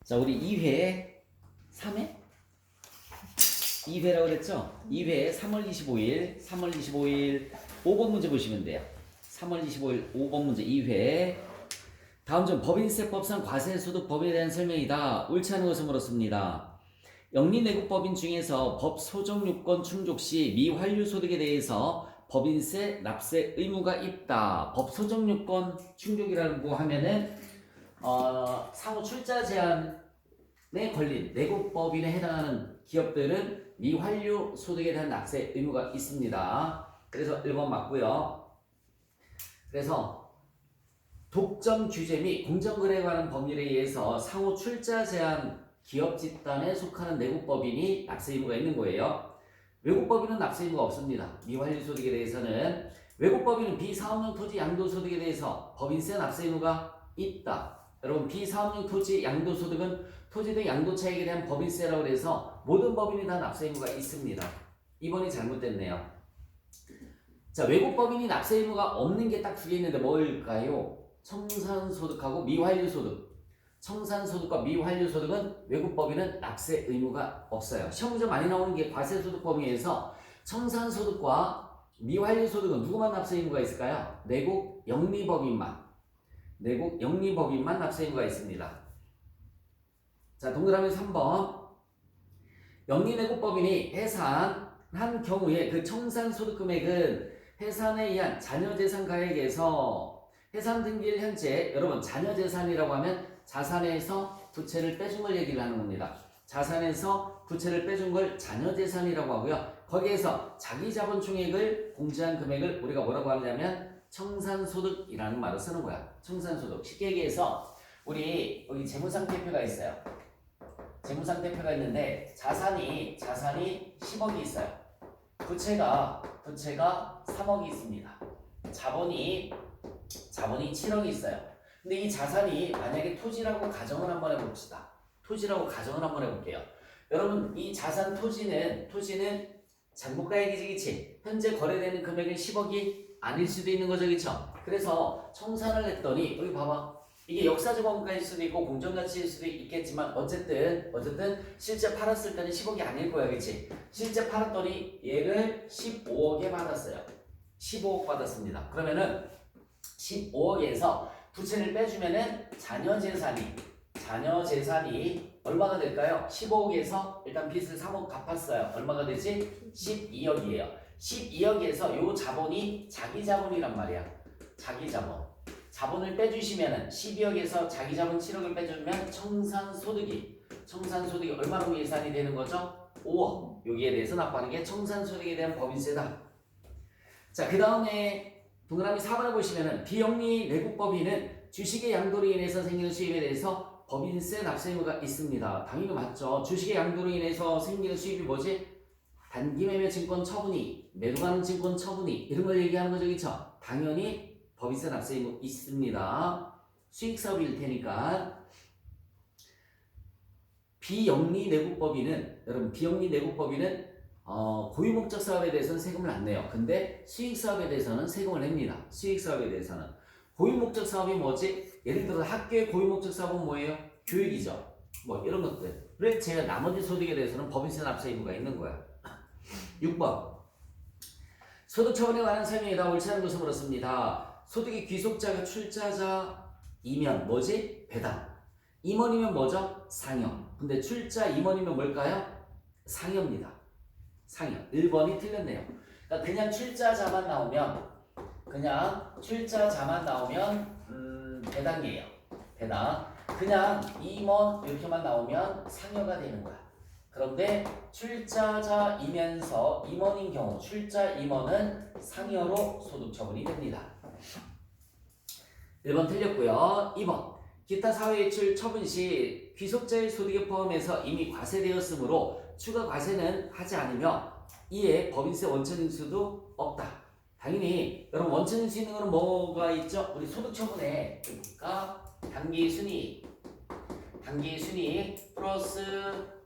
자, 우리 2회 3회? 2회라고 그랬죠? 2회 3월 25일 5번 문제 보시면 돼요. 3월 25일 5번 문제 2회. 다음 중 법인세법상 과세소득법에 대한 설명이다. 옳지 않은 것을 물었습니다. 영리내국법인 중에서 법소정요건 충족 시 미환류소득에 대해서 법인세 납세 의무가 있다. 법소정요건 충족이라고 하면은 상호 출자 제한에 걸린 내국법인에 해당하는 기업들은 미환류 소득에 대한 납세 의무가 있습니다. 그래서 1번 맞고요. 그래서 독점 규제 및 공정거래에 관한 법률에 의해서 상호 출자 제한 기업 집단에 속하는 내국법인이 납세 의무가 있는 거예요. 외국법인은 납세 의무가 없습니다. 미환류 소득에 대해서는. 외국법인은 비사업용 토지 양도소득에 대해서 법인세 납세 의무가 있다. 여러분, 비사업용 토지 양도소득은 토지 등 양도차익에 대한 법인세라고 해서 모든 법인이 다 납세 의무가 있습니다. 2번이 잘못됐네요. 자, 외국법인이 납세 의무가 없는 게 딱 두 개 있는데 뭘까요? 청산소득하고 미환류소득. 청산소득과 미환류소득은 외국법인은 납세 의무가 없어요. 시험 문제 많이 나오는 게 과세소득 범위에서 청산소득과 미환류소득은 누구만 납세 의무가 있을까요? 내국 영리법인만 납세 의무가 있습니다. 자, 동그라미 3번. 영리내국법인이 해산한 경우에 그 청산소득 금액은 해산에 의한 자녀재산 가액에서 해산 등기일 현재, 여러분 자녀재산이라고 하면 자산에서 부채를 빼준 걸 얘기를 하는 겁니다. 자산에서 부채를 빼준 걸 자녀재산이라고 하고요. 거기에서 자기자본 총액을 공제한 금액을 우리가 뭐라고 하냐면 청산소득이라는 말을 쓰는 거야. 청산소득. 쉽게 얘기해서 우리 여기 재무상태표가 있어요. 재무상태표가 있는데 자산이 10억이 있어요. 부채가 3억이 있습니다. 자본이 7억이 있어요. 근데 이 자산이 만약에 토지라고 가정을 한번 해봅시다. 토지라고 가정을 한번 해볼게요. 여러분, 이 자산 토지는 장부가액이지, 그치? 현재 거래되는 금액은 10억이 아닐 수도 있는 거죠, 그쵸? 그래서 청산을 했더니 여기 봐봐. 이게 역사적 원가일 수도 있고 공정가치일 수도 있겠지만 어쨌든 실제 팔았을 때는 10억이 아닐 거야, 그치? 실제 팔았더니 얘를 15억에 받았어요. 15억 받았습니다. 그러면은 15억에서 부채를 빼주면은 자녀재산이 얼마가 될까요? 15억에서 일단 빚을 3억 갚았어요. 얼마가 되지? 12억이에요. 12억에서 요 자본이 자기 자본이란 말이야. 자기 자본. 자본을 빼주시면은 12억에서 자기 자본 7억을 빼주면 청산소득이 얼마로 예산이 되는 거죠? 5억. 여기에 대해서 납부하는 게 청산소득에 대한 법인세다. 자, 그 다음에 동그라미 4번을 보시면은 비영리 내국법인은 주식의 양도로 인해서 생기는 수입에 대해서 법인세 납세 의무가 있습니다. 당연히 맞죠. 주식의 양도로 인해서 생기는 수입이 뭐지? 단기매매 증권 처분이, 매도가능 증권 처분이 이런 걸 얘기하는 거죠, 그쵸? 당연히 법인세 납세 의무 있습니다. 수익사업일 테니까. 비영리 내국법인은, 여러분, 비영리 내국법인은 고유목적 사업에 대해서는 세금을 안 내요. 근데 수익사업에 대해서는 세금을 냅니다. 수익사업에 대해서는. 고유목적 사업이 뭐지? 예를 들어 학교의 고유목적 사업은 뭐예요? 교육이죠. 뭐 이런 것들을 제가 나머지 소득에 대해서는 법인세 납세 의무가 있는 거야. 6번. 소득처분에 관한 설명이다. 옳지 않은 것을 물었습니다. 소득의 귀속자가 출자자이면 뭐지? 배당. 임원이면 뭐죠? 상여. 근데 출자 임원이면 뭘까요? 상여입니다. 상여. 1번이 틀렸네요. 그러니까 그냥 출자자만 나오면 배당이에요. 배당. 그냥 임원 이렇게만 나오면 상여가 되는 거야. 그런데 출자자이면서 임원인 경우 출자 임원은 상여로 소득 처분이 됩니다. 1번 틀렸고요. 2번. 기타 사회이출 처분 시 귀속자의 소득에 포함해서 이미 과세되었으므로 추가 과세는 하지 않으며 이에 법인세 원천 징수도 없다. 당연히 여러분 원천 징수 있는 거는 뭐가 있죠? 우리 소득 처분에 단기 순이익 플러스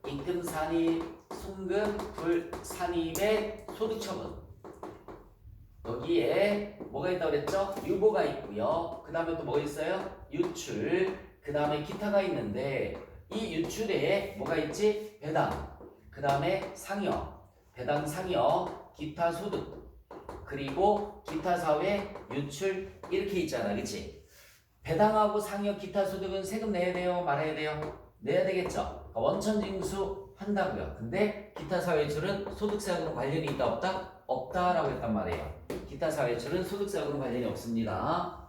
임금 산입, 순금 불산입의 소득 처분. 여기에 뭐가 있다고 그랬죠? 유보가 있고요. 그 다음에 또 뭐가 있어요? 유출. 그 다음에 기타가 있는데 이 유출에 뭐가 있지? 배당, 그 다음에 상여, 배당, 상여, 기타 소득, 그리고 기타 사회 유출 이렇게 있잖아, 그치? 배당하고 상여, 기타 소득은 세금 내야 돼요, 말아야 돼요? 내야 되겠죠? 그러니까 원천징수 한다고요. 근데 기타 사회 유출은 소득세하고는 관련이 있다, 없다? 없다라고 했단 말이에요. 기타 사회 유출은 소득세하고는 관련이 없습니다.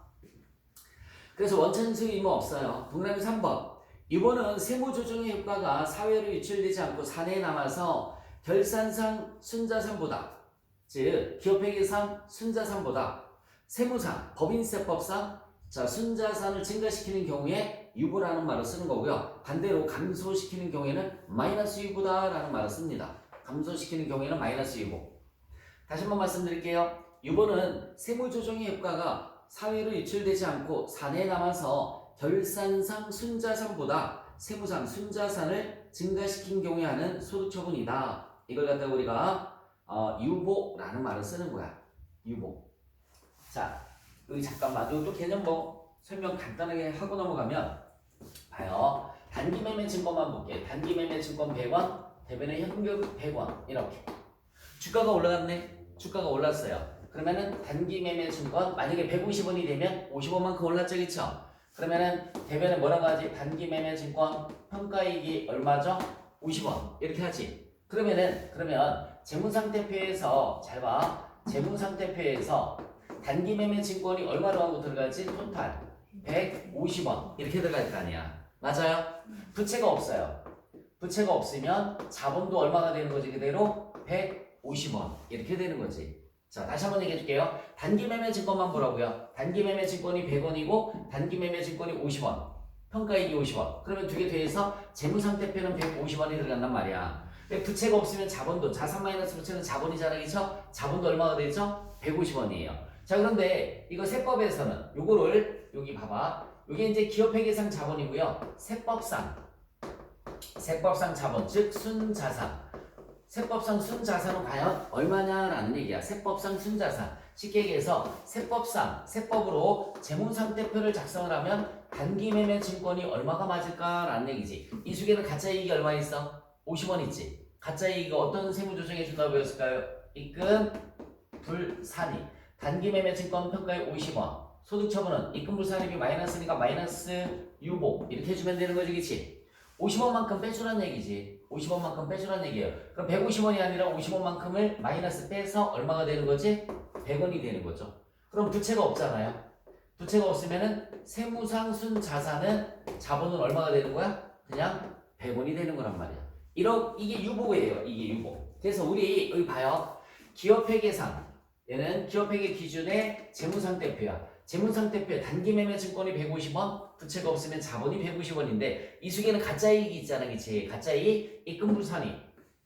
그래서 원천징수 의무 없어요. 동그라미 3번. 이번은 세무조정의 효과가 사회로 유출되지 않고 사내에 남아서 결산상 순자산보다, 즉 기업회계상 순자산보다 세무상, 법인세법상 자 순자산을 증가시키는 경우에 유보라는 말을 쓰는 거고요. 반대로 감소시키는 경우에는 마이너스 유보다라는 말을 씁니다. 감소시키는 경우에는 마이너스 유보. 다시 한번 말씀드릴게요. 유보는 세무조정의 효과가 사회로 유출되지 않고 사내에 남아서 결산상 순자산보다 세무상 순자산을 증가시킨 경우에 하는 소득처분이다. 이걸 갖다가 우리가 유보라는 말을 쓰는 거야. 유보. 자, 여기 잠깐만 이것도 개념 뭐 설명 간단하게 하고 넘어가면 봐요. 단기매매 증권만 볼게. 단기매매 증권 100원, 대변의 현금 100원 이렇게. 주가가 올라갔네. 주가가 올랐어요. 그러면은 단기매매 증권 만약에 150원이 되면 50원만큼 올랐죠, 그쵸? 그러면은 대변에 뭐라고 하지? 단기매매 증권 평가이익이 얼마죠? 50원 이렇게 하지. 그러면 재무상태표에서 잘 봐. 재무상태표에서 단기매매 증권이 얼마로 하고 들어가지? 토탈 150원 이렇게 들어갈 거 아니야. 맞아요? 부채가 없어요. 부채가 없으면 자본도 얼마가 되는 거지? 그대로 150원 이렇게 되는 거지. 자, 다시 한번 얘기해 줄게요. 단기매매 증권만 보라고요. 단기매매 증권이 100원이고 단기매매 증권이 50원. 평가이익이 50원. 그러면 두 개 더해서 재무상태표는 150원이 들어간단 말이야. 부채가 없으면 자본도, 자산 마이너스 부채는 자본이잖아, 그쵸? 자본도 얼마가 되죠? 150원이에요. 자, 그런데 이거 세법에서는 요거를 여기 봐봐. 요게 이제 기업회계상 자본이고요. 세법상 자본, 즉 순자산. 세법상 순자산은 과연 얼마냐라는 얘기야. 세법상 순자산. 쉽게 얘기해서 세법으로 재무상태표를 작성을 하면 단기매매 증권이 얼마가 맞을까라는 얘기지. 이 중에는 가짜이익이 얼마 있어? 50원 있지. 가짜이익이 어떤 세무조정에 준다고 배웠을까요? 입금 불산입. 단기매매 증권 평가에 50원. 소득처분은 입금 불산입이 마이너스니까 마이너스 유보. 이렇게 해주면 되는 거지, 그치? 50원만큼 빼주란 얘기지. 50원만큼 빼주란 얘기예요. 그럼 150원이 아니라 50원만큼을 마이너스 빼서 얼마가 되는 거지? 100원이 되는 거죠. 그럼 부채가 없잖아요. 부채가 없으면은 세무상 순자산은 자본은 얼마가 되는 거야? 그냥 100원이 되는 거란 말이야. 이게 유보예요. 이게 유보. 그래서 우리 여기 봐요. 기업회계상 얘는 기업회계 기준의 재무상태표야. 재무상태표에 단기매매 증권이 150원, 부채가 없으면 자본이 150원인데 이 중에는 가짜이익이 있잖아, 그치? 가짜이익, 입금불산입.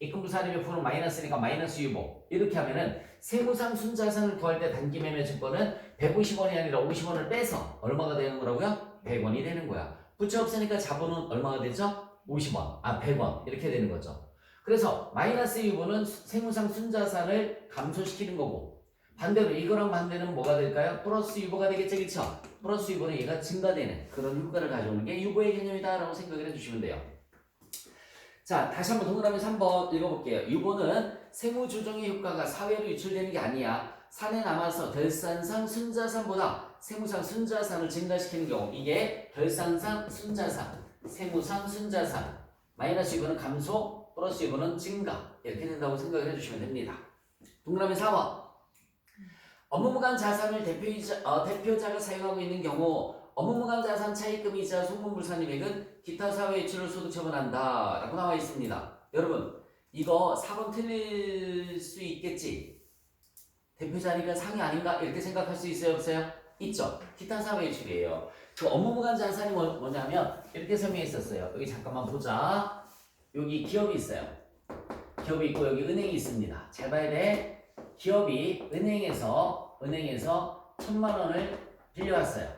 입금불산입의 부는 마이너스니까 마이너스 유보. 이렇게 하면은 세무상 순자산을 구할 때 단기매매 증권은 150원이 아니라 50원을 빼서 얼마가 되는 거라고요? 100원이 되는 거야. 부채 없으니까 자본은 얼마가 되죠? 50원, 100원 이렇게 되는 거죠. 그래서 마이너스 유보는 세무상 순자산을 감소시키는 거고 반대로 이거랑 반대는 뭐가 될까요? 플러스 유보가 되겠죠, 그쵸? 플러스 유보는 얘가 증가되는 그런 효과를 가져오는 게 유보의 개념이다 라고 생각을 해주시면 돼요. 자, 다시 한번 동그라미 3번 읽어볼게요. 유보는 세무조정의 효과가 사회로 유출되는 게 아니야. 산에 남아서 결산상 순자산보다 세무상 순자산을 증가시키는 경우 이게 결산상 순자산, 세무상 순자산 마이너스 유보는 감소, 플러스 유보는 증가 이렇게 된다고 생각을 해주시면 됩니다. 동그라미 4번 업무무관 자산을 대표자가 사용하고 있는 경우 업무무관 자산 차입금이자 송금불산입액은 기타 사회 유출을 소득처분한다 라고 나와 있습니다. 여러분 이거 4번 틀릴 수 있겠지? 대표자니까 상이 아닌가? 이렇게 생각할 수 있어요, 없어요? 있죠? 기타 사회 유출이에요. 그 업무무관 자산이 뭐냐면 이렇게 설명했었어요. 여기 잠깐만 보자. 여기 기업이 있어요. 기업이 있고 여기 은행이 있습니다. 잘 봐야 돼. 기업이 은행에서 1,000만 원을 빌려왔어요.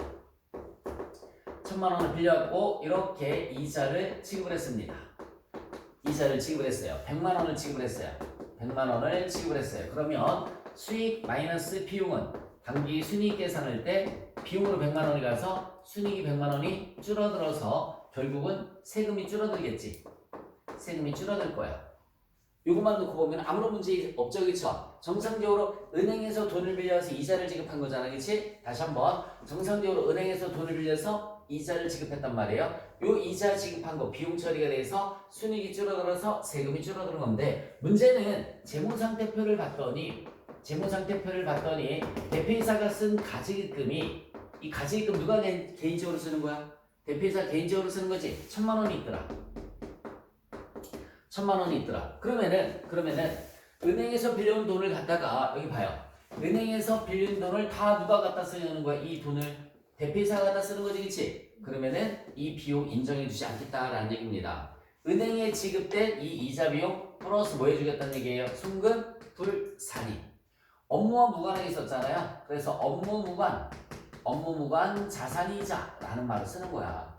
1,000만 원을 빌려왔고 이렇게 이자를 지급을 했습니다. 이자를 지급을 했어요. 100만 원을 지급을 했어요. 100만 원을 지급을 했어요. 그러면 수익 마이너스 비용은 당기 순이익 계산할 때 비용으로 100만 원이 가서 순이익이 100만 원이 줄어들어서 결국은 세금이 줄어들겠지. 세금이 줄어들 거야. 요것만 놓고 보면 아무런 문제 없죠, 그쵸? 정상적으로 은행에서 돈을 빌려서 이자를 지급한 거잖아, 그치? 다시 한번 정상적으로 은행에서 돈을 빌려서 이자를 지급했단 말이에요. 요 이자 지급한 거 비용 처리가 돼서 순이익이 줄어들어서 세금이 줄어드는 건데, 문제는 재무상태표를 봤더니 대표이사가 쓴 가지기금이, 이 가지기금 누가 개인적으로 쓰는 거야? 대표이사 개인적으로 쓰는 거지. 1,000만 원이 있더라. 1,000만 원이 있더라. 그러면은 은행에서 빌려온 돈을 갖다가, 여기 봐요. 은행에서 빌린 돈을 다 누가 갖다 쓰려는 거야? 이 돈을 대표이사가 갖다 쓰는 거지, 그치? 그러면은 이 비용 인정해주지 않겠다라는 얘기입니다. 은행에 지급된 이 이자 비용 플러스 뭐 해주겠다는 얘기예요? 송금 불산입. 업무와 무관하게 썼잖아요. 그래서 업무 무관 자산이자라는 말을 쓰는 거야.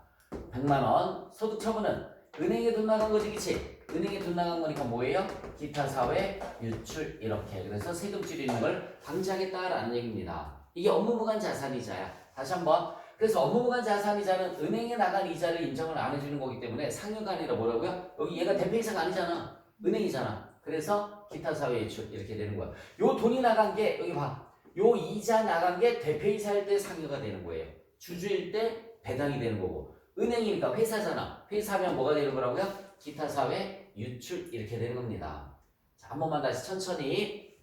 100만 원 소득 처분은 은행에 돈 나간 거지, 그치? 은행에 돈 나간 거니까 뭐예요? 기타 사회 유출 이렇게. 그래서 세금 줄이는 걸 방지하겠다라는 얘기입니다. 이게 업무 무관 자산이자야. 다시 한번. 그래서 업무 무관 자산이자는 은행에 나간 이자를 인정을 안 해주는 거기 때문에 상여가 아니라 뭐라고요? 여기 얘가 대표이사가 아니잖아. 은행이잖아. 그래서 기타 사회 유출 이렇게 되는 거야. 요 돈이 나간 게 여기 봐. 요 이자 나간 게 대표이사일 때 상여가 되는 거예요. 주주일 때 배당이 되는 거고. 은행이니까 회사잖아. 회사면 뭐가 되는 거라고요? 기타 사회 유출 이렇게 되는 겁니다. 자, 한 번만 다시 천천히.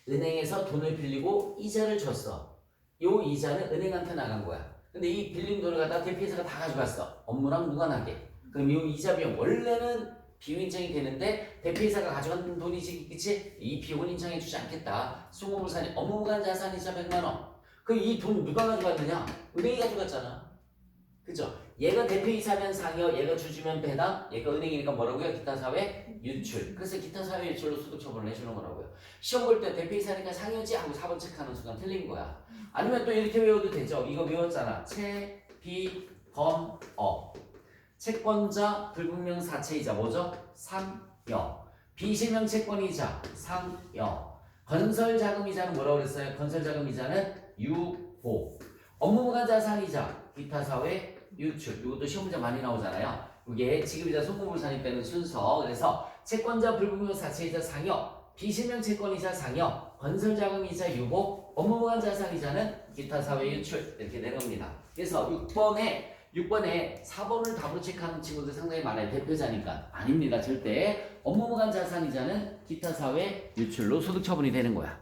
은행에서 돈을 빌리고 이자를 줬어. 요 이자는 은행한테 나간 거야. 근데 이 빌린 돈을 갖다가 대표이사가 다 가져갔어. 업무랑 무관하게. 그럼 이 이자 비용 원래는 비용 인정이 되는데 대표이사가 가져간 돈이지, 그치? 이 비용은 인정해주지 않겠다. 송금불산이 업무무관 자산이자 100만 원. 그럼 이 돈 누가 가져갔느냐? 은행이 가져갔잖아. 그죠? 얘가 대표이사면 상여, 얘가 주주면 배당, 얘가 은행이니까 뭐라고요? 기타사회 유출. 그래서 기타사회 유출로 소득처분을 해주는 거라고요. 시험 볼 때 대표이사니까 상여지 하고 4번 체크하는 순간 틀린 거야. 아니면 또 이렇게 외워도 되죠. 이거 외웠잖아. 채, 비, 범, 어. 채권자 불분명 사채이자 뭐죠? 상여. 비실명 채권이자 상여. 건설자금이자는 뭐라고 그랬어요? 건설자금이자는 유보. 업무무관 자산이자 기타사회 유출. 이것도 시험 문제 많이 나오잖아요. 이게 지급이자 송금불산입 빼는 순서. 그래서 채권자 불분명 사채이자 상여, 비실명 채권이자 상여, 건설자금이자 유보, 업무무관 자산이자는 기타사회 유출 이렇게 되는 겁니다. 그래서 6번에 4번을 답으로 체크하는 친구들 상당히 많아요. 대표자니까. 아닙니다. 절대. 업무무관 자산이자는 기타사회 유출로 소득처분이 되는 거야.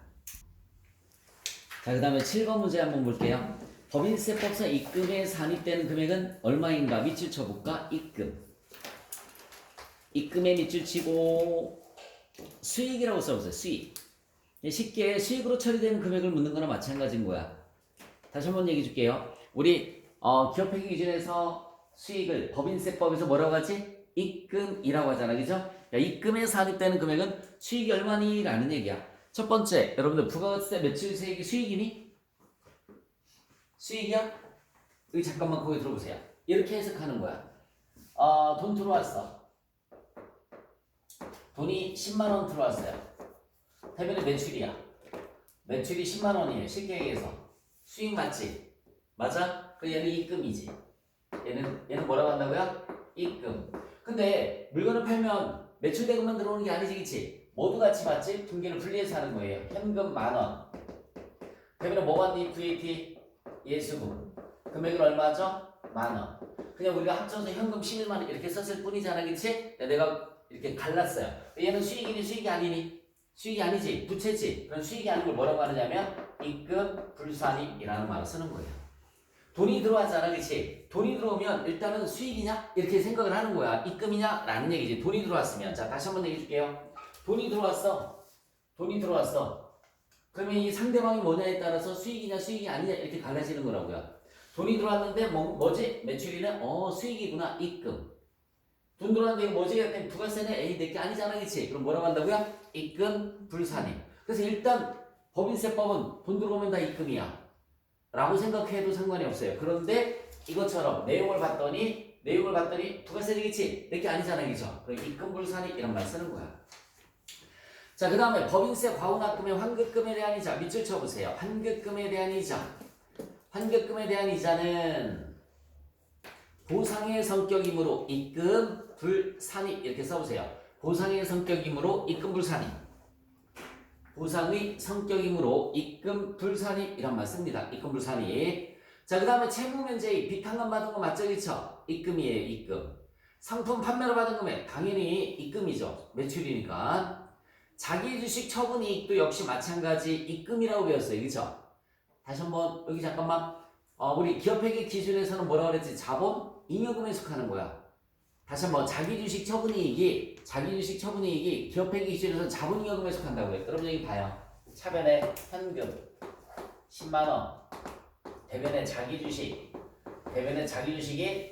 자, 그 다음에 7번 문제 한번 볼게요. 법인세법상 입금에 산입되는 금액은 얼마인가 밑줄 쳐볼까? 입금에 밑줄 치고 수익이라고 써보세요. 수익. 쉽게 수익으로 처리되는 금액을 묻는 거나 마찬가지인 거야. 다시 한번 얘기해 줄게요. 우리 기업회계 기준에서 수익을 법인세법에서 뭐라고 하지? 입금이라고 하잖아. 그죠? 야, 입금에 산입되는 금액은 수익이 얼마니? 라는 얘기야. 첫 번째, 여러분들 부가가치세 매출수익이 수익이니? 수익이야? 여기 잠깐만 거기 들어보세요. 이렇게 해석하는 거야. 돈 들어왔어. 돈이 10만 원 들어왔어요. 대변에 매출이야. 매출이 10만 원이에요. 쉽게 얘기해서. 수익 맞지? 맞아? 그 얘는 입금이지. 얘는 뭐라고 한다고요? 입금. 근데 물건을 팔면 매출 대금만 들어오는 게 아니지, 그치? 모두 같이 맞지? 분기를 분리해서 하는 거예요. 현금 10,000원. 대변에 뭐 받니? VAT 예수금. 금액은 얼마죠? 10,000원. 그냥 우리가 합쳐서 현금 11만 원 이렇게 썼을 뿐이잖아, 그치? 내가 이렇게 갈랐어요. 얘는 수익이니 수익이 아니니? 수익이 아니지. 부채지. 그럼 수익이 아닌 걸 뭐라고 하느냐면 입금 불산입이라는 말을 쓰는 거예요. 돈이 들어왔잖아, 그치? 돈이 들어오면 일단은 수익이냐? 이렇게 생각을 하는 거야. 입금이냐? 라는 얘기지. 돈이 들어왔으면. 자, 다시 한번 얘기해 줄게요. 돈이 들어왔어. 그러면 이 상대방이 뭐냐에 따라서 수익이냐 수익이 아니냐 이렇게 갈라지는 거라고요. 돈이 들어왔는데 뭐지? 매출이는 수익이구나. 입금. 돈 들어왔는데 이거 뭐지? 했더니 부가세는 에이 내게 아니잖아, 그치? 그럼 뭐라고 한다고요? 입금 불산입. 그래서 일단 법인세법은 돈 들어오면 다 입금이야 라고 생각해도 상관이 없어요. 그런데 이것처럼 내용을 봤더니 부가세 되겠지? 내게 아니잖아, 그죠? 그럼 입금 불산입 이런 말 쓰는 거야. 자, 그 다음에 법인세 과후납금의 환급금에 대한 이자 밑줄 쳐보세요. 환급금에 대한 이자는 보상의 성격이므로 입금 불산입 이렇게 써보세요. 보상의 성격이므로 입금 불산입. 보상의 성격이므로 입금 불산입 이란 말 씁니다. 입금 불산입. 자, 그 다음에 채무 면제액 비탕감 받은 거 맞죠? 그쵸? 입금이에요. 입금. 상품 판매로 받은 금액 당연히 입금이죠. 매출이니까. 자기 주식 처분 이익도 역시 마찬가지 입금이라고 배웠어요. 그쵸? 다시 한번 여기 잠깐만 우리 기업회계 기준에서는 뭐라고 그랬지? 자본 잉여금에 속하는 거야. 다시 한번 자기 주식 처분 이익이 기업회계 기준에서는 자본 잉여금에 속한다고요. 여러분 여기 봐요. 차변에 현금 10만원, 대변에 자기 주식이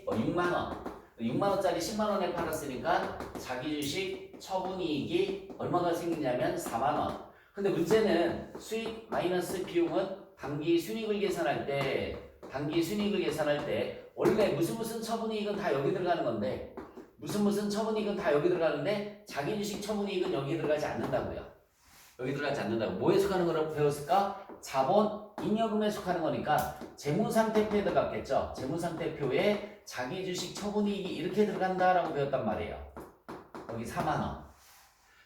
6만원. 6만원짜리 10만원에 팔았으니까 자기 주식 처분 이익이 얼마가 생기냐면 4만원. 근데 문제는 수익 마이너스 비용은 당기 순이익을 계산할 때 원래 무슨 처분 이익은 다 여기 들어가는 건데 무슨 처분 이익은 다 여기 들어가는데 자기 주식 처분 이익은 여기 들어가지 않는다고요. 여기 들어가지 않는다고. 뭐에 속하는 거라고 배웠을까? 자본 잉여금에 속하는 거니까 재무상태표에 들어갔겠죠. 재무상태표에 자기 주식 처분이익이 이렇게 들어간다라고 배웠단 말이에요. 여기 4만원.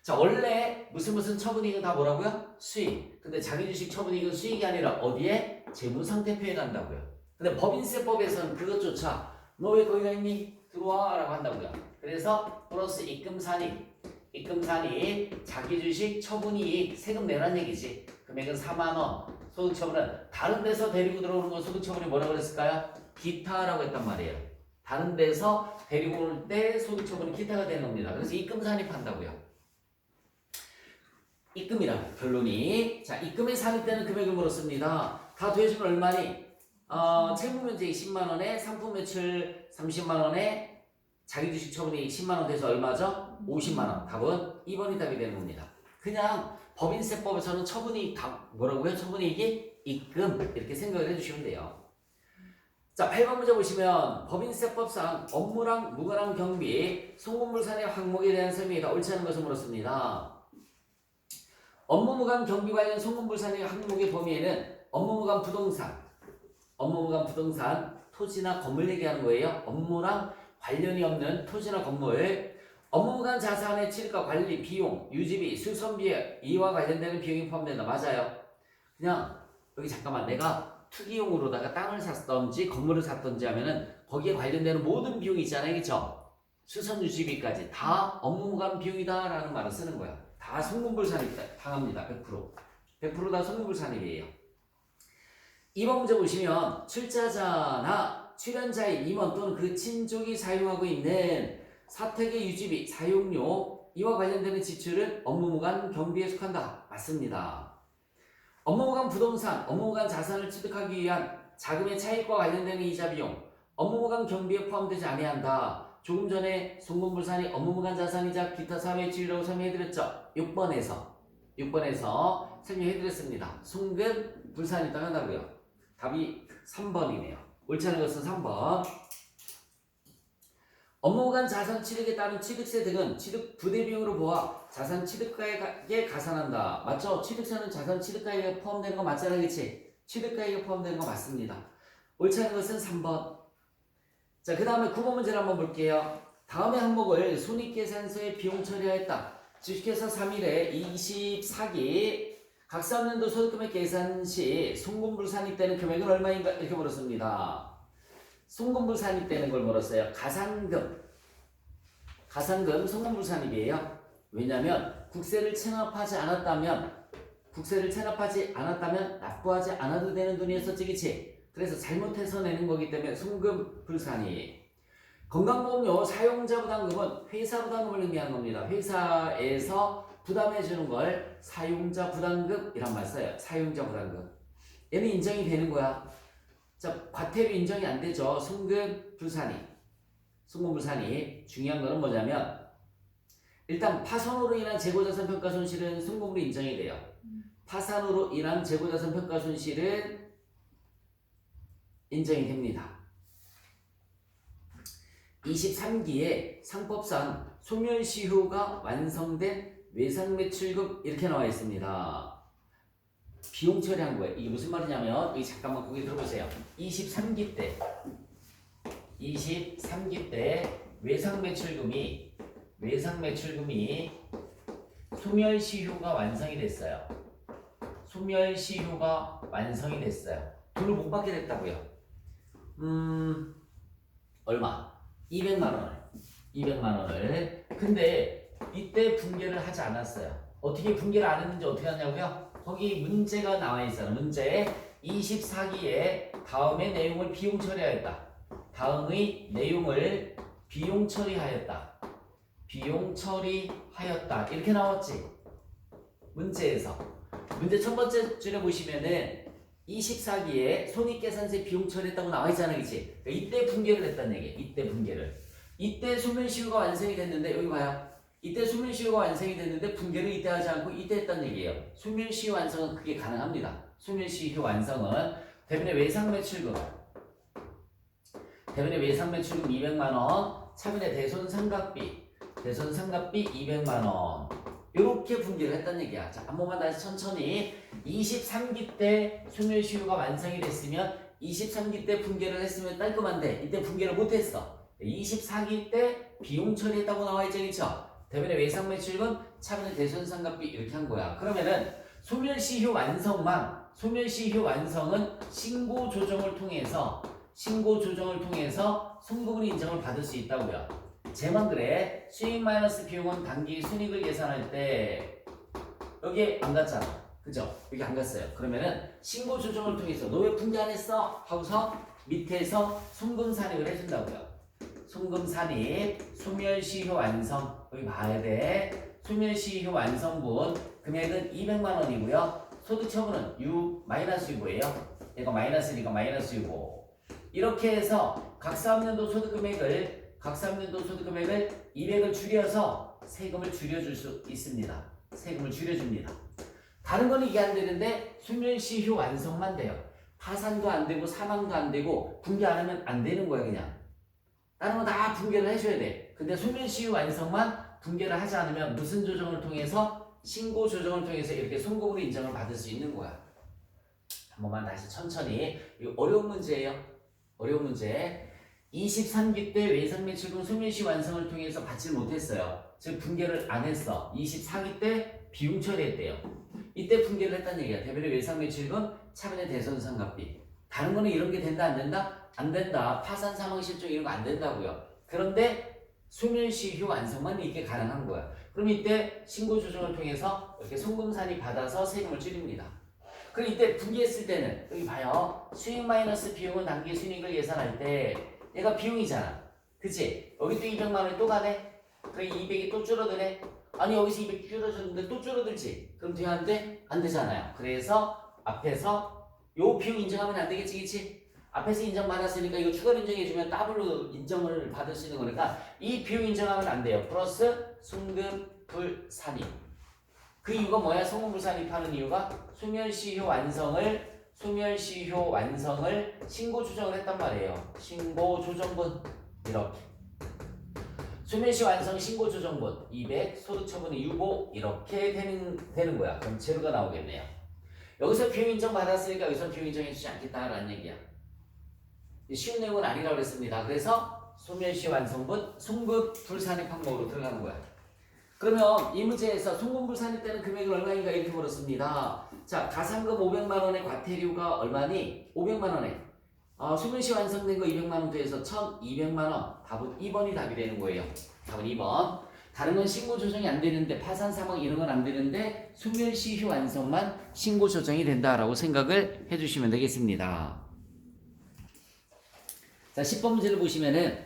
자, 원래 무슨 처분이익은 다 뭐라고요? 수익. 근데 자기 주식 처분이익은 수익이 아니라 어디에? 재무상태표에 간다고요. 근데 법인세법에서는 그것조차 너 왜 거기가 있니? 들어와 라고 한다고요. 그래서 플러스 입금산입 자기 주식 처분이익 세금 내란 얘기지. 금액은 4만원. 소득처분은 다른 데서 데리고 들어오는 건 소득처분이 뭐라고 그랬을까요? 기타라고 했단 말이에요. 다른 데서 데리고 올 때 소득처분이 기타가 되는 겁니다. 그래서 입금 산입한다고요. 입금이라 결론이. 자, 입금에 산입되는 금액을 물었습니다. 다 더해주면 얼마니? 채무 면제액 10만원에 상품 매출 30만원에 자기 주식 처분이 10만원 돼서 얼마죠? 50만원. 답은 2번이 답이 되는 겁니다. 그냥 법인세법에서는 처분이익 다 뭐라고요? 처분이익이 입금 이렇게 생각을 해주시면 돼요. 자, 8번 문제 보시면 법인세법상 업무랑 무관한 경비 송금물산의 항목에 대한 설명이다. 옳지 않은 것을 물었습니다. 업무무관 경비 관련 송금물산의 항목의 범위에는 업무무관 부동산, 토지나 건물 얘기하는 거예요. 업무랑 관련이 없는 토지나 건물, 업무무관 자산의 취득과 관리, 비용, 유지비, 수선비 이와 관련되는 비용이 포함된다. 맞아요. 그냥 여기 잠깐만 내가 투기용으로다가 땅을 샀던지 건물을 샀던지 하면은 거기에 관련되는 모든 비용이 있잖아요. 그쵸? 수선 유지비까지 다 업무무관 비용이다 라는 말을 쓰는 거야. 다 송금불산입 당합니다. 100% 다 송금불산입이에요. 2번 문제 보시면 출자자나 출연자의 임원 또는 그 친족이 사용하고 있는 사택의 유지비, 사용료 이와 관련되는 지출은 업무무관 경비에 속한다. 맞습니다. 업무무관 부동산, 업무무관 자산을 취득하기 위한 자금의 차익과 관련되는 이자 비용, 업무무관 경비에 포함되지 아니한다. 조금 전에 송금불산이 업무무관 자산이자 기타 사회지위라고 설명해드렸죠. 6번에서 설명해드렸습니다. 송금불산이 따른다고요. 답이 3번이네요. 옳지 않은 것은 3번. 업무무관 자산 취득에 따른 취득세 등은 취득 부대비용으로 보아 자산 취득가액에 가산한다. 맞죠? 취득세는 자산 취득가액에 포함되는 거 맞잖아, 그치? 취득가액에 포함되는 거 맞습니다. 옳지 않은 것은 3번. 자, 그 다음에 9번 문제를 한번 볼게요. 다음의 항목을 손익계산서에 비용 처리하였다. 주식회사 3일에 24기 각사년도 소득금액 계산 시 송금불산입되는 금액은 얼마인가? 이렇게 물었습니다. 송금불산입되는 걸 물었어요. 가산금 송금불산입이에요. 왜냐하면 국세를 체납하지 않았다면 납부하지 않아도 되는 돈이었었지, 그치? 그래서 잘못해서 내는 거기 때문에 송금불산입. 건강보험료 사용자 부담금은 회사 부담금을 의미하는 겁니다. 회사에서 부담해 주는 걸 사용자 부담금이란 말 써요. 사용자 부담금. 얘는 인정이 되는 거야. 자, 과태료 인정이 안 되죠. 송금불산입. 중요한 거는 뭐냐면 일단 파손으로 인한 재고자산 평가 손실은 송금으로 인정이 돼요. 파산으로 인한 재고자산 평가 손실은 인정이 됩니다. 23기에 상법상 소멸시효가 완성된 외상매출금 이렇게 나와 있습니다. 비용 처리한 거예요. 이게 무슨 말이냐면 여기 잠깐만 거기 들어보세요. 23기 때 23기 때 외상매출금이 소멸시효가 완성이 됐어요. 소멸시효가 완성이 됐어요. 돈을 못 받게 됐다고요. 얼마? 200만 원을. 근데 이때 분개를 하지 않았어요. 어떻게 분개를 안 했는지 어떻게 하냐고요? 거기 문제가 나와 있어요. 문제에 24기에 다음의 내용을 비용 처리하였다. 다음의 내용을 비용 처리하였다. 비용 처리하였다. 이렇게 나왔지. 문제에서. 문제 첫 번째 줄에 보시면은 24기에 손익계산세 비용 처리했다고 나와 있잖아, 그치? 이때 분개를 했다는 얘기야. 이때 분개를. 이때 소멸시효가 완성이 됐는데, 여기 봐요. 이때 소멸시효가 완성이 됐는데 분개를 이때 하지 않고 이때 했다는 얘기예요. 소멸시효 완성은 그게 가능합니다. 소멸시효 완성은 대변의 외상매출금 200만원, 차변의 대손상각비 200만원. 이렇게 분개를 했다는 얘기야. 자, 한 번만 다시 천천히. 23기 때 소멸시효가 완성이 됐으면 23기 때 분개를 했으면 깔끔한데 이때 분개를 못했어. 24기 때 비용 처리했다고 나와 있죠, 그쵸? 대변의 외상매출금, 차변의 대손상각비 이렇게 한 거야. 그러면은 소멸시효 완성은 신고 조정을 통해서 손금을 인정을 받을 수 있다고요. 제만 그래. 수익 마이너스 비용은 단기 순이익을 계산할 때 여기 안 갔잖아. 그죠? 여기 안 갔어요. 그러면은 신고 조정을 통해서 너 왜 분개 안 했어? 하고서 밑에서 송금 산입을 해준다고요. 송금 산입, 소멸시효 완성. 여기 봐야 돼. 소멸시효 완성분 금액은 200만 원이고요. 소득 처분은 마이너스 유보예요. 얘가 마이너스니까 마이너스 유보. 이렇게 해서 각 3년도 소득 금액을 200을 줄여서 세금을 줄여줄 수 있습니다. 세금을 줄여줍니다. 다른 거는 이게 안 되는데 소멸시효 완성만 돼요. 파산도 안 되고 사망도 안 되고 분개 안 하면 안 되는 거야 그냥. 다른 거 다 분개를 해줘야 돼. 근데 소멸시효 완성만 분개를 하지 않으면 무슨 조정을 통해서? 신고 조정을 통해서 이렇게 송금으로 인정을 받을 수 있는 거야. 한 번만 다시 천천히. 이거 어려운 문제예요. 어려운 문제. 23기 때 외상매출금 소멸시 완성을 통해서 받지 못했어요. 즉 분개를 안 했어. 24기 때 비용 처리했대요. 이때 분개를 했다는 얘기야. 대변의 외상매출금, 차변의 대손상각비. 다른 거는 이런 게 된다 안 된다? 안 된다. 파산, 사망, 실종 이런 거 안 된다고요. 그런데 소멸시효 완성만 이게 가능한 거야. 그럼 이때 신고 조정을 통해서 이렇게 송금산이 받아서 세금을 줄입니다. 그럼 이때 분개했을 때는 여기 봐요. 수익 마이너스 비용은 단기 순이익을 예산할 때 얘가 비용이잖아. 그치? 여기 또 200만 원이 또 가네? 그럼 200이 또 줄어드네? 아니 여기서 200 줄어들었는데 또 줄어들지? 그럼 돼야 안 돼? 안 되잖아요. 그래서 앞에서 요 비용 인정하면 안 되겠지, 그치? 앞에서 인정받았으니까 이거 추가로 인정해주면 더블로 인정을 받을 수 있는 거니까 이 비용 인정하면 안 돼요. 플러스 송금불산입. 그 이유가 뭐야? 송금불산입하는 이유가 소멸시효 완성을 신고 조정을 했단 말이에요. 신고 조정분 이렇게. 소멸시 완성 신고 조정분 200 소득 처분의 유보 이렇게 되는 거야. 그럼 제로가 나오겠네요. 여기서 비용 인정 받았으니까 여기서 비용 인정해 주지 않겠다라는 얘기야. 쉬운 내용은 아니라고 그랬습니다. 그래서 소멸시 완성분 송금불산입 항목으로 들어가는 거야. 그러면 이 문제에서 송금불산입 때는 금액을 얼마인가 이렇게 물었습니다. 자, 가상금 500만 원의 과태료가 얼마니? 500만 원에. 소멸시 완성된 거 200만 원 더해서 1200만 원. 답은 2번이 답이 되는 거예요. 답은 2번. 다른 건 신고 조정이 안 되는데 파산 사망 이런 건 안 되는데 소멸시효 완성만 신고 조정이 된다라고 생각을 해주시면 되겠습니다. 자, 10번 문제를 보시면은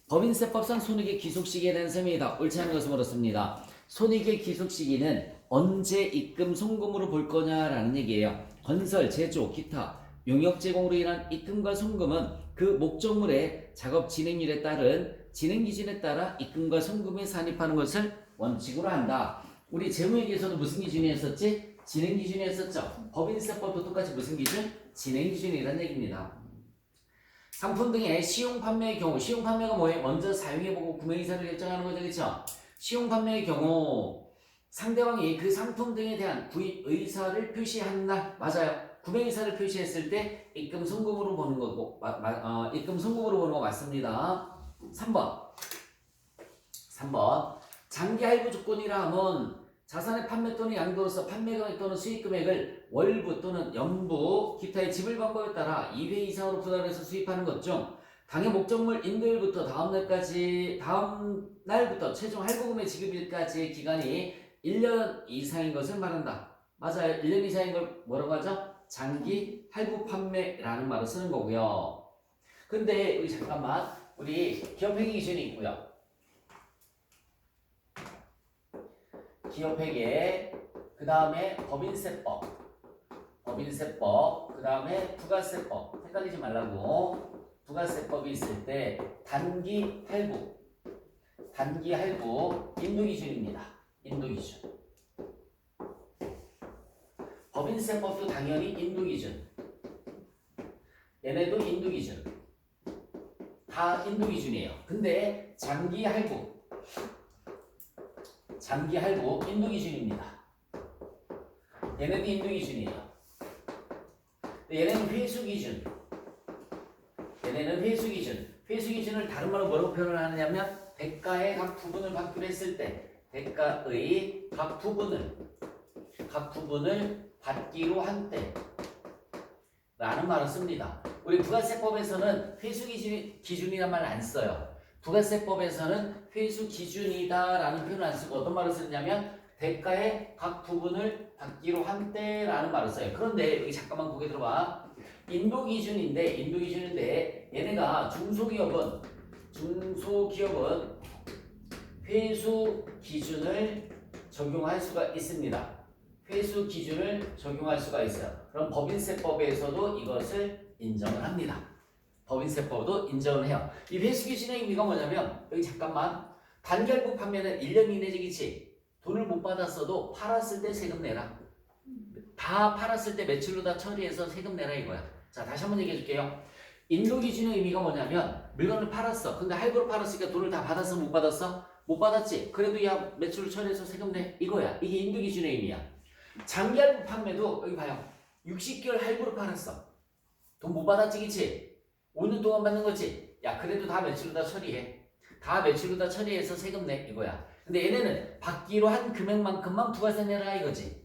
법인세법상 손익의 기속 시기에 대한 설명이다. 옳지 않은 것을 물었습니다. 손익의 기속 시기는 언제 입금 송금으로 볼 거냐라는 얘기예요. 건설, 제조, 기타 용역 제공으로 인한 입금과 송금은 그 목적물의 작업 진행률에 따른 진행 기준에 따라 입금과 송금에 산입하는 것을 원칙으로 한다. 우리 재무회계에서도 무슨 기준이었었지? 진행 기준이었었죠. 법인세법도 똑같이 무슨 기준? 진행 기준이라는 얘기입니다. 상품 등의 시용 판매의 경우, 시용 판매가 뭐예요? 먼저 사용해보고 구매 의사를 결정하는 거죠, 그렇죠? 시용 판매의 경우 상대방이 그 상품 등에 대한 구입 의사를 표시한 날, 맞아요. 구매이사를 표시했을 때 입금 송금으로 보는 거고 입금 송금으로 보는 거 맞습니다. 3번 장기 할부 조건이라 함은 자산의 판매 또는 양도로서 판매 금액 또는 수익 금액을 월부 또는 연부 기타의 지불 방법에 따라 2회 이상으로 부담해서 수입하는 것 중 당해 목적물 인도일부터 다음 날부터 최종 할부금의 지급일까지의 기간이 1년 이상인 것을 말한다. 맞아요. 1년 이상인 걸 뭐라고 하죠? 장기 할부 판매라는 말을 쓰는 거고요. 근데 우리 잠깐만 우리 기업회계 기준이 있고요. 기업회계 그 다음에 법인세법 그 다음에 부가세법 헷갈리지 말라고. 부가세법이 있을 때 단기 할부 인도기준입니다. 인도기준. 법인세법도 당연히 인도기준. 얘네도 인도기준. 다 인도기준이에요. 근데 장기 할부 인도기준입니다. 얘네도 인도기준이에요. 얘네는 회수기준. 회수기준을 다른 말로 뭐라고 표현을 하느냐면 대가의 각 부분을 받기로 했을 때 대가의 각 부분을 받기로 한 때 라는 말을 씁니다. 우리 부가세법에서는 회수기준이란 말을 안 써요. 부가세법에서는 회수기준이다 라는 표현을 안 쓰고 어떤 말을 쓰냐면 대가의 각 부분을 받기로 한 때라는 말을 써요. 그런데 여기 잠깐만 보게 들어봐. 인도기준인데 얘네가 중소기업은 회수 기준을 적용할 수가 있습니다. 회수 기준을 적용할 수가 있어요. 그럼 법인세법에서도 이것을 인정을 합니다. 법인세법도 인정을 해요. 이 회수 기준의 의미가 뭐냐면 여기 잠깐만 단결부 판매는 1년 이내지기치 돈을 못 받았어도 팔았을 때 세금 내라. 다 팔았을 때 매출로 다 처리해서 세금 내라 이거야. 자, 다시 한번 얘기해 줄게요. 인도기준의 의미가 뭐냐면 물건을 팔았어. 근데 할부로 팔았으니까 돈을 다 받았어? 못 받았어? 못 받았지? 그래도 야 매출을 처리해서 세금 내 이거야. 이게 인도기준의 의미야. 장기 할부 판매도 여기 봐요. 60개월 할부로 팔았어. 돈 못 받았지 그치? 5년 동안 받는 거지? 야 그래도 다 매출로 다 처리해. 다 매출로 다 처리해서 세금 내 이거야. 근데 얘네는 받기로 한 금액만큼만 부가세 내라 이거지.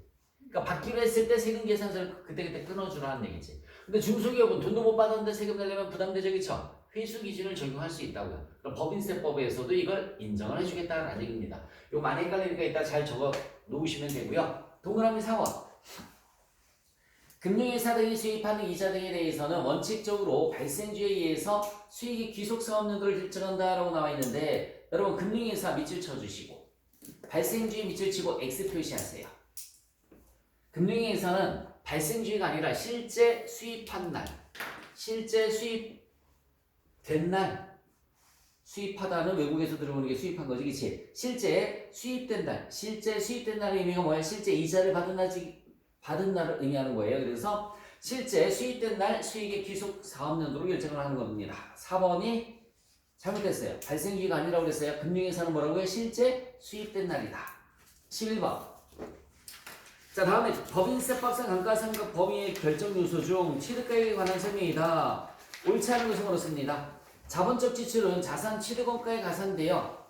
그러니까 받기로 했을 때 세금 계산서를 그때그때 끊어주라는 얘기지. 근데 중소기업은 돈도 못 받았는데 세금 내려면 부담되죠, 그쵸? 회수 기준을 적용할 수 있다고요. 그럼 법인세법에서도 이걸 인정을 해주겠다는 얘기입니다. 이거 많이 헷갈리니까 이따 잘 적어 놓으시면 되고요. 동그라미 4번. 금융회사 등이 수입하는 이자 등에 대해서는 원칙적으로 발생주에 의해서 수익이 귀속사업연도를 결정한다라고 나와 있는데 여러분 금융회사 밑줄 쳐주시고 발생주에 밑줄 치고 X 표시하세요. 금융회사는 발생주의가 아니라 실제 수입한 날, 실제 수입된 날, 수입하다는 외국에서 들어오는 게 수입한 거지, 그치? 실제 수입된 날, 실제 수입된 날의 의미가 뭐야? 실제 이자를 받은 날을 의미하는 거예요. 그래서 실제 수입된 날 수익의 귀속 사업연도로 결정을 하는 겁니다. 4번이 잘못됐어요. 발생주의가 아니라고 그랬어요. 금융회사는 뭐라고요? 실제 수입된 날이다. 11번. 자, 다음에 법인세법상 감가상각 범위의 결정 요소 중 취득가액에 관한 설명이다. 옳지 않은 것은 그렇습니다. 자본적 지출은 자산 취득원가에 가산되어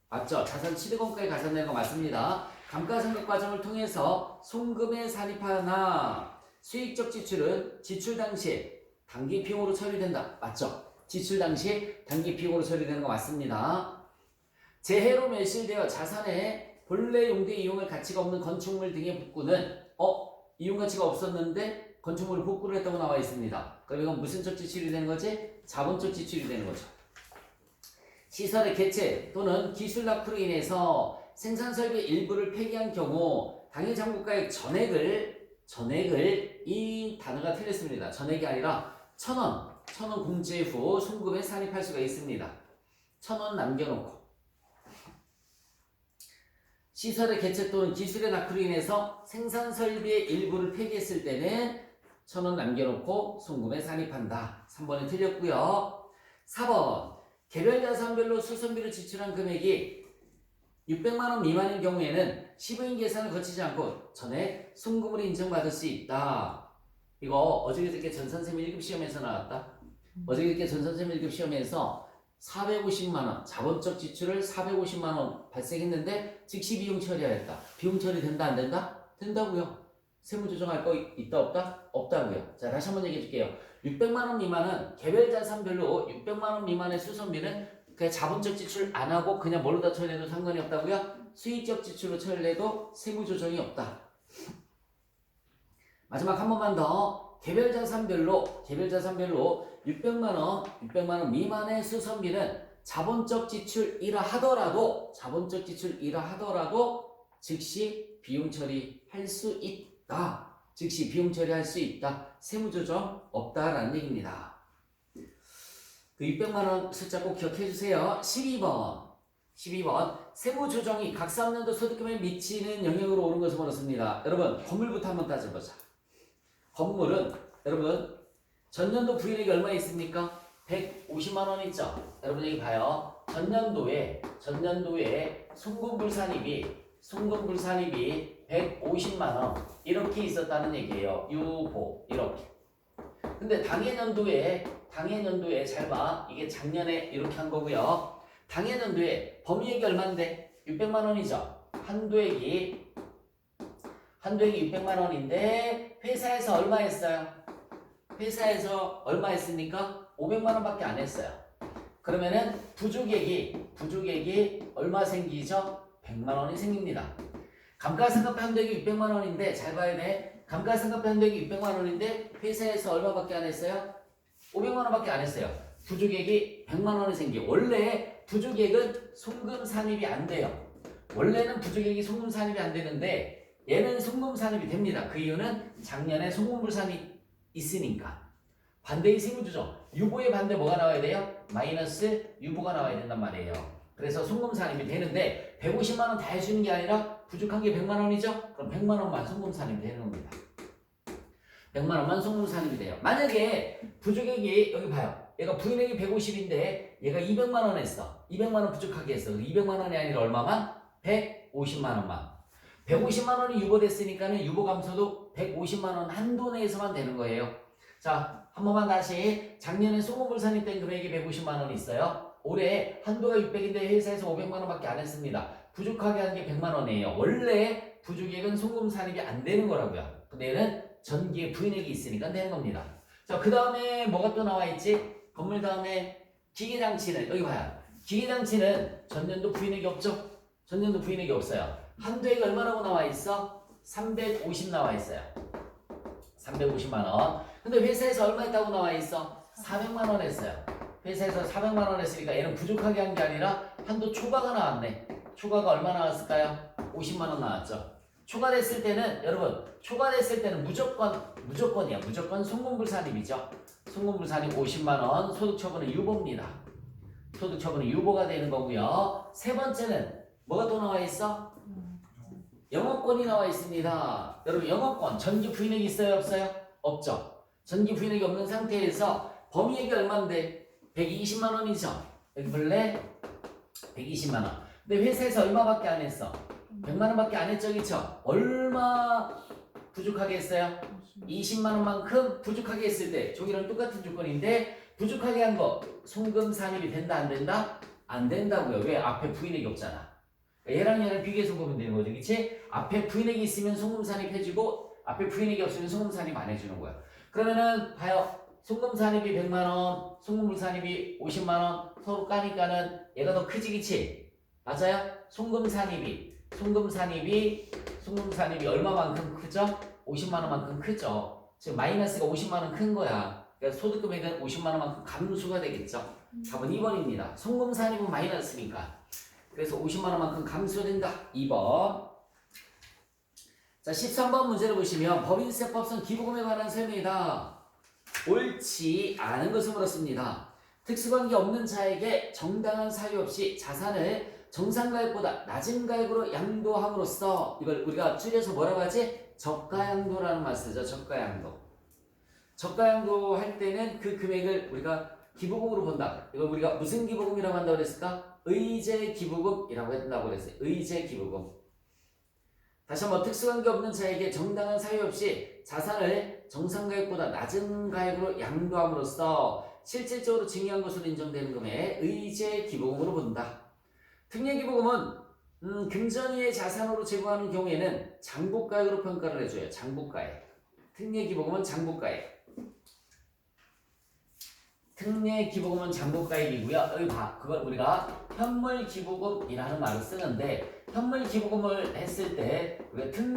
맞죠? 자산 취득원가에 가산되는 거 맞습니다. 감가상각 과정을 통해서 송금에 산입하나 수익적 지출은 지출 당시에 단기 비용으로 처리된다. 맞죠? 지출 당시에 단기 비용으로 처리되는 거 맞습니다. 재해로 멸실되어 자산의 본래 용도에 이용할 가치가 없는 건축물 등의 복구는 이용 가치가 없었는데 건축물을 복구를 했다고 나와 있습니다. 그럼 이건 무슨적 지출이 되는 거지? 자본적 지출이 되는 거죠. 시설의 개체 또는 기술 낙후로 인해서 생산설비 일부를 폐기한 경우 당해 장부가액 전액을 이 단어가 틀렸습니다. 전액이 아니라 1,000원 공제 후 송금에 산입할 수가 있습니다. 1,000원 남겨놓고 시설의 개체 또는 기술의 낙후로 인해서 생산설비의 일부를 폐기했을 때는 1,000원 남겨놓고 송금에 산입한다. 3번이 틀렸고요. 4번 개별 자산별로 수선비를 지출한 금액이 600만원 미만인 경우에는 시부인 계산을 거치지 않고 전액 송금으로 인정받을 수 있다. 이거 어저께 전선생님 1급 시험에서 나왔다. 어저께 전선생님 1급 시험에서 450만원, 자본적 지출을 450만원 발생했는데 즉시 비용 처리하였다. 비용 처리 된다, 안 된다? 된다고요. 세무 조정할 거 있다, 없다? 없다고요. 자, 다시 한번 얘기해 줄게요. 600만원 미만은 개별 자산별로 600만원 미만의 수선비는 그냥 자본적 지출 안 하고 그냥 뭘로 다 처리해도 상관이 없다고요? 수익적 지출로 처리해도 세무 조정이 없다. 마지막 한 번만 더. 개별 자산별로 600만원 미만의 수선비는 자본적 지출이라 하더라도 즉시 비용 처리할 수 있다. 즉시 비용 처리할 수 있다. 세무 조정 없다라는 얘기입니다. 그 600만원 숫자 꼭 기억해 주세요. 12번 세무 조정이 각 3년도 소득금에 미치는 영향으로 오른 것을 물었습니다. 여러분 건물부터 한번 따져보자. 건물은 여러분 전년도 부인액이 얼마 있습니까? 150만원 있죠? 여러분 여기 봐요. 전년도에 송금불산입이 150만원 이렇게 있었다는 얘기예요. 유보 이렇게. 근데 당해년도에 잘 봐. 이게 작년에 이렇게 한 거고요. 당해년도에 범위액이 얼마인데? 600만원이죠. 한도액이 600만원인데 회사에서 얼마 했어요? 회사에서 얼마 했습니까? 500만원밖에 안 했어요. 그러면은 부족액이 얼마 생기죠? 100만원이 생깁니다. 감가상각비 한도액이 600만원인데 잘 봐야 돼. 감가상각비 한도액이 600만원인데 회사에서 얼마밖에 안 했어요? 500만원밖에 안 했어요. 부족액이 100만원이 생겨. 원래 부족액은 송금산입이 안 돼요. 원래는 부족액이 송금산입이 안 되는데 얘는 송금산입이 됩니다. 그 이유는 작년에 송금불산이 있으니까. 반대의 세무조정. 유보의 반대 뭐가 나와야 돼요? 마이너스 유보가 나와야 된단 말이에요. 그래서 송금산입이 되는데 150만원 다 해주는 게 아니라 부족한 게 100만원이죠? 그럼 100만원만 송금산입이 되는 겁니다. 100만원만 송금산입이 돼요. 만약에 부족액이 여기 봐요. 얘가 부인액이 150인데 얘가 200만원 했어. 200만원 부족하게 했어. 200만원이 아니라 얼마만? 150만원만. 150만원이 유보됐으니까는 유보 감소도 150만원 한도 내에서만 되는 거예요. 자, 한 번만 다시. 작년에 송금불산입 된 금액이 150만원이 있어요. 올해 한도가 600인데 회사에서 500만원밖에 안 했습니다. 부족하게 한 게 100만원이에요. 원래 부족액은 송금산입이 안 되는 거라고요. 근데 얘는 전기에 부인액이 있으니까 되는 겁니다. 자, 그 다음에 뭐가 또 나와 있지? 건물 다음에 기계장치는 여기 봐요. 기계장치는 전년도 부인액이 없죠? 전년도 부인액이 없어요. 한도액이 얼마라고 나와 있어? 350 나와 있어요. 350만원. 근데 회사에서 얼마 했다고 나와 있어? 400만원 했어요. 회사에서 400만원 했으니까 얘는 부족하게 한 게 아니라 한도 초과가 나왔네. 초과가 얼마 나왔을까요? 50만원 나왔죠. 초과됐을 때는 여러분 무조건이야. 무조건 송금불산입이죠. 송금불산입 50만원. 소득처분은 유보입니다. 소득처분은 유보가 되는 거고요. 세 번째는 뭐가 또 나와 있어? 영업권이 나와 있습니다. 여러분 영업권 전기 부인액이 있어요? 없어요? 없죠. 전기 부인액이 없는 상태에서 범위액이 얼마인데? 120만원이죠. 여기 볼래? 120만원. 근데 회사에서 얼마밖에 안 했어? 100만원밖에 안 했죠. 그쵸? 얼마 부족하게 했어요? 20만원만큼 부족하게 했을 때 저기랑 똑같은 조건인데 부족하게 한 거 송금산입이 된다 안 된다? 안 된다고요. 왜? 앞에 부인액이 없잖아. 얘랑 얘랑 비교해서 보면 되는 거죠. 그치? 앞에 부인액이 있으면 송금산입 해주고 앞에 부인액이 없으면 송금산입 안 해주는 거야. 그러면은 봐요. 송금산입이 100만원, 송금불산입이 50만원 서로 까니까는 얘가 더 크지 그치? 맞아요? 송금산입이 얼마만큼 크죠? 50만원만큼 크죠. 지금 마이너스가 50만원 큰 거야. 그러니까 소득금액은 50만원만큼 감소가 되겠죠. 답은 2번입니다. 송금산입은 마이너스니까. 그래서 50만원만큼 감소된다. 2번. 자, 13번 문제를 보시면 법인세법상 기부금에 관한 설명이다. 옳지 않은 것을 물었습니다. 특수관계 없는 자에게 정당한 사유 없이 자산을 정상가액보다 낮은 가액으로 양도함으로써 이걸 우리가 줄여서 뭐라고 하지? 저가양도라는 말 쓰죠. 저가양도. 저가양도 할 때는 그 금액을 우리가 기부금으로 본다. 이걸 우리가 무슨 기부금이라고 한다고 그랬을까? 의제기부금이라고 한다고 그랬어요. 의제기부금. 다시 한번 특수관계 없는 자에게 정당한 사유 없이 자산을 정상가액보다 낮은 가액으로 양도함으로써 실질적으로 증여한 것으로 인정되는 금액 의제 기부금으로 본다. 특례기부금은 금전위의 자산으로 제공하는 경우에는 장부가액으로 평가를 해줘요. 장부가액. 특례기부금은 장부가액. 특례기부금은 장부가액이고요. 여기 봐. 그걸 우리가 현물기부금이라는 말을 쓰는데 현물기부금을 했을 때 우리가 특례